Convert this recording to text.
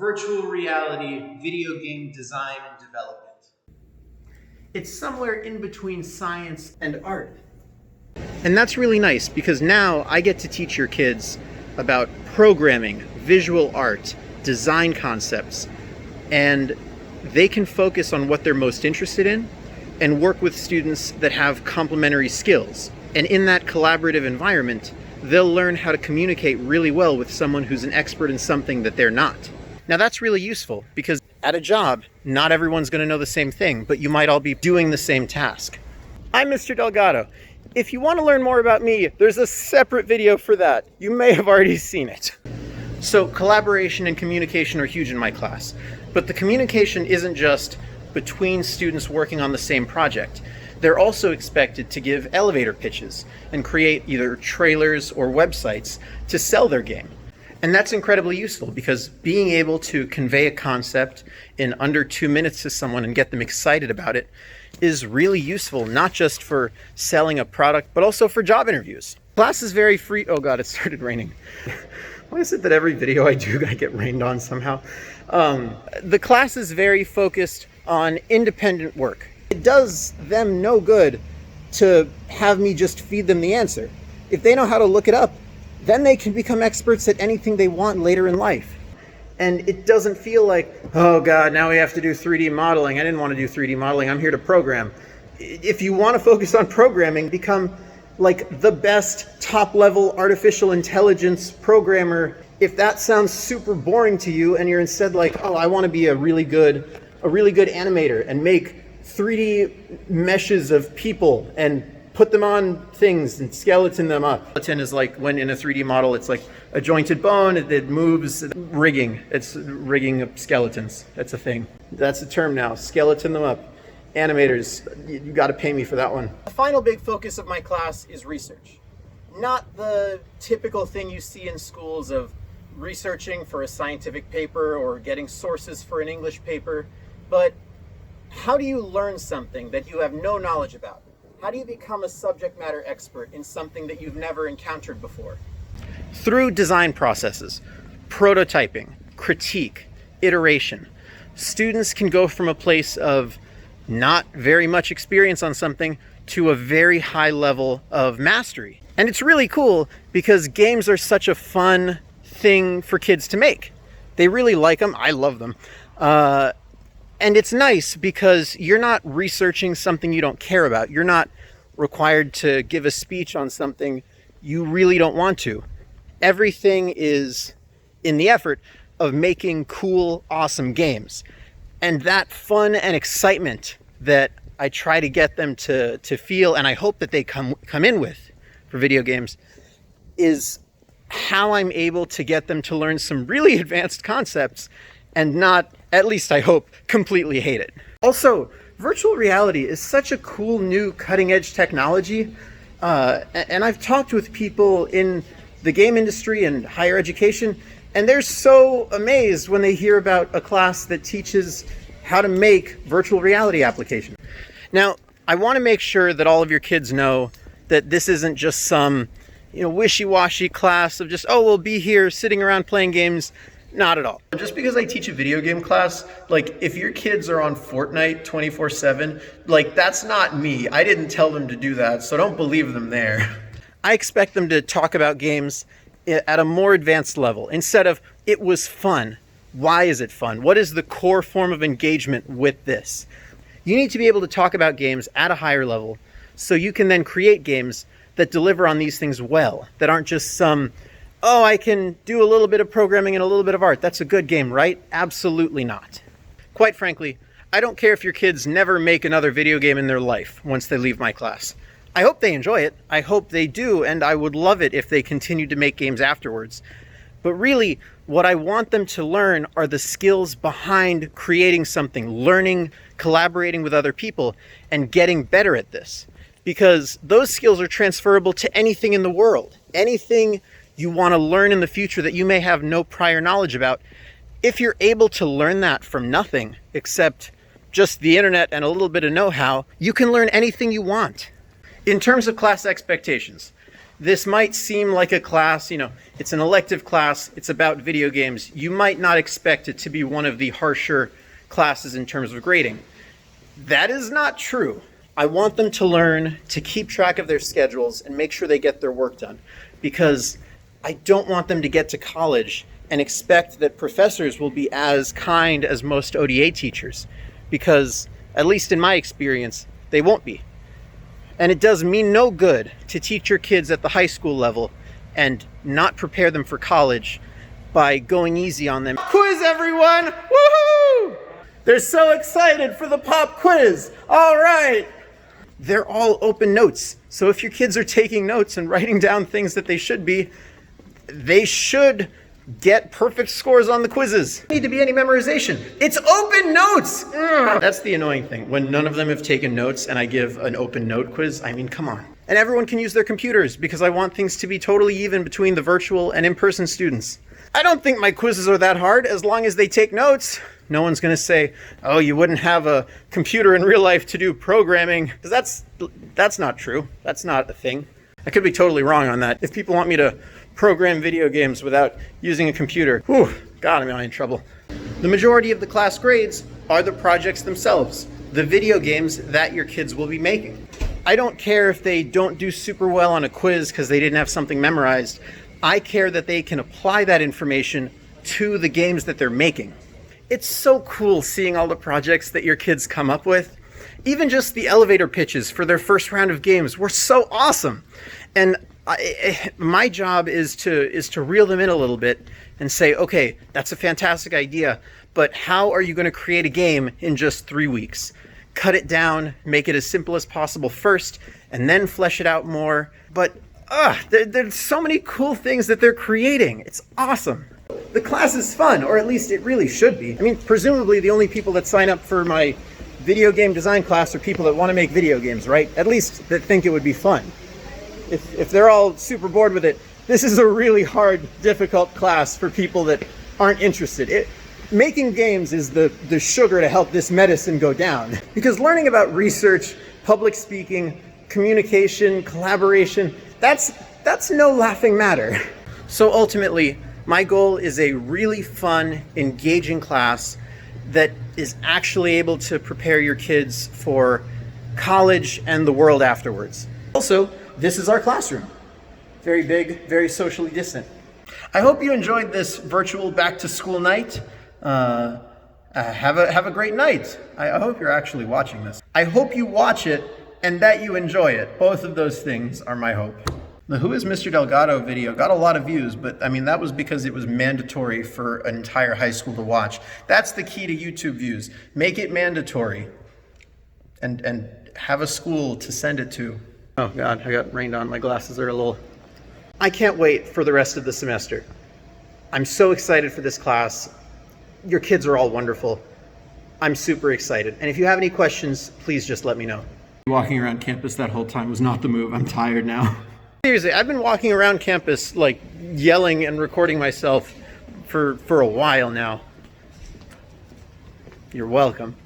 virtual reality video game design and development. It's somewhere in between science and art. And that's really nice because now I get to teach your kids about programming, visual art, design concepts, and they can focus on what they're most interested in and work with students that have complementary skills. And in that collaborative environment, they'll learn how to communicate really well with someone who's an expert in something that they're not. Now that's really useful because at a job, not everyone's going to know the same thing, but you might all be doing the same task. I'm Mr. Delgado. If you want to learn more about me, there's a separate video for that. You may have already seen it. So collaboration and communication are huge in my class, but the communication isn't just between students working on the same project. They're also expected to give elevator pitches and create either trailers or websites to sell their game. And that's incredibly useful because being able to convey a concept in under 2 minutes to someone and get them excited about it is really useful, not just for selling a product, but also for job interviews. Class is very free. Oh God, it started raining. Why is it that every video I do, I get rained on somehow? The class is very focused on independent work. It does them no good to have me just feed them the answer. If they know how to look it up, then they can become experts at anything they want later in life. And it doesn't feel like, oh God, now we have to do 3D modeling. I didn't want to do 3D modeling. I'm here to program. If you want to focus on programming, become like the best top-level artificial intelligence programmer. If that sounds super boring to you and you're instead like, oh, I want to be a really good animator and make 3D meshes of people and put them on things and skeleton them up. Skeleton is like when in a 3D model, it's like a jointed bone, it moves, rigging. It's rigging of skeletons. That's a thing. That's a term now, skeleton them up. Animators, you gotta pay me for that one. The final big focus of my class is research. Not the typical thing you see in schools of researching for a scientific paper or getting sources for an English paper, but how do you learn something that you have no knowledge about? How do you become a subject matter expert in something that you've never encountered before? Through design processes, prototyping, critique, iteration, students can go from a place of not very much experience on something to a very high level of mastery. And it's really cool because games are such a fun thing for kids to make. They really like them. I love them. And it's nice because you're not researching something you don't care about. You're not required to give a speech on something you really don't want to. Everything is in the effort of making cool, awesome games. And that fun and excitement that I try to get them to feel, and I hope that they come in with for video games, is how I'm able to get them to learn some really advanced concepts and not, at least I hope, completely hate it. Also, virtual reality is such a cool new cutting edge technology. And I've talked with people in the game industry and higher education, and they're so amazed when they hear about a class that teaches how to make virtual reality applications. Now, I want to make sure that all of your kids know that this isn't just some, wishy-washy class of just, oh, we'll be here sitting around playing games. Not at all. Just because I teach a video game class, like if your kids are on Fortnite 24/7, like that's not me. I didn't tell them to do that, so don't believe them there. I expect them to talk about games at a more advanced level. Instead of, it was fun. Why is it fun? What is the core form of engagement with this? You need to be able to talk about games at a higher level so you can then create games that deliver on these things well, that aren't just some, oh, I can do a little bit of programming and a little bit of art. That's a good game, right? Absolutely not. Quite frankly, I don't care if your kids never make another video game in their life once they leave my class. I hope they enjoy it. I hope they do, and I would love it if they continue to make games afterwards. But really, what I want them to learn are the skills behind creating something, learning, collaborating with other people, and getting better at this. Because those skills are transferable to anything in the world. Anything you want to learn in the future that you may have no prior knowledge about. If you're able to learn that from nothing except just the internet and a little bit of know-how, you can learn anything you want. In terms of class expectations, this might seem like a class, it's an elective class, it's about video games. You might not expect it to be one of the harsher classes in terms of grading. That is not true. I want them to learn to keep track of their schedules and make sure they get their work done, because I don't want them to get to college and expect that professors will be as kind as most ODA teachers, because at least in my experience, they won't be. And it does me no good to teach your kids at the high school level and not prepare them for college by going easy on them. Quiz, everyone! Woohoo! They're so excited for the pop quiz. All right. They're all open notes. So if your kids are taking notes and writing down things that they should be, they should get perfect scores on the quizzes. Need to be any memorization. It's open notes. That's the annoying thing. When none of them have taken notes and I give an open note quiz, I mean, come on. And everyone can use their computers because I want things to be totally even between the virtual and in-person students. I don't think my quizzes are that hard as long as they take notes. No one's going to say, oh, you wouldn't have a computer in real life to do programming. Because that's not true. That's not a thing. I could be totally wrong on that. If people want me to program video games without using a computer, whew, God, am I in trouble. The majority of the class grades are the projects themselves, the video games that your kids will be making. I don't care if they don't do super well on a quiz because they didn't have something memorized. I care that they can apply that information to the games that they're making. It's so cool seeing all the projects that your kids come up with. Even just the elevator pitches for their first round of games were so awesome. And my job is to reel them in a little bit and say, okay, that's a fantastic idea, but how are you going to create a game in just 3 weeks? Cut it down, make it as simple as possible first, and then flesh it out more. But there's so many cool things that they're creating. It's awesome. The class is fun, or at least it really should be. I mean, presumably the only people that sign up for my video game design class are people that want to make video games, right? At least that think it would be fun. If they're all super bored with it, this is a really hard, difficult class for people that aren't interested. Making games is the sugar to help this medicine go down. Because learning about research, public speaking, communication, collaboration, that's no laughing matter. So ultimately, my goal is a really fun, engaging class that is actually able to prepare your kids for college and the world afterwards. Also, this is our classroom. Very big, very socially distant. I hope you enjoyed this virtual back to school night. Have a great night. I hope you're actually watching this. I hope you watch it and that you enjoy it. Both of those things are my hope. The Who is Mr. Delgado video got a lot of views, but I mean, that was because it was mandatory for an entire high school to watch. That's the key to YouTube views. Make it mandatory and have a school to send it to. Oh God, I got rained on. My glasses are a little... I can't wait for the rest of the semester. I'm so excited for this class. Your kids are all wonderful. I'm super excited. And if you have any questions, please just let me know. Walking around campus that whole time was not the move. I'm tired now. Seriously, I've been walking around campus like yelling and recording myself for a while now. You're welcome.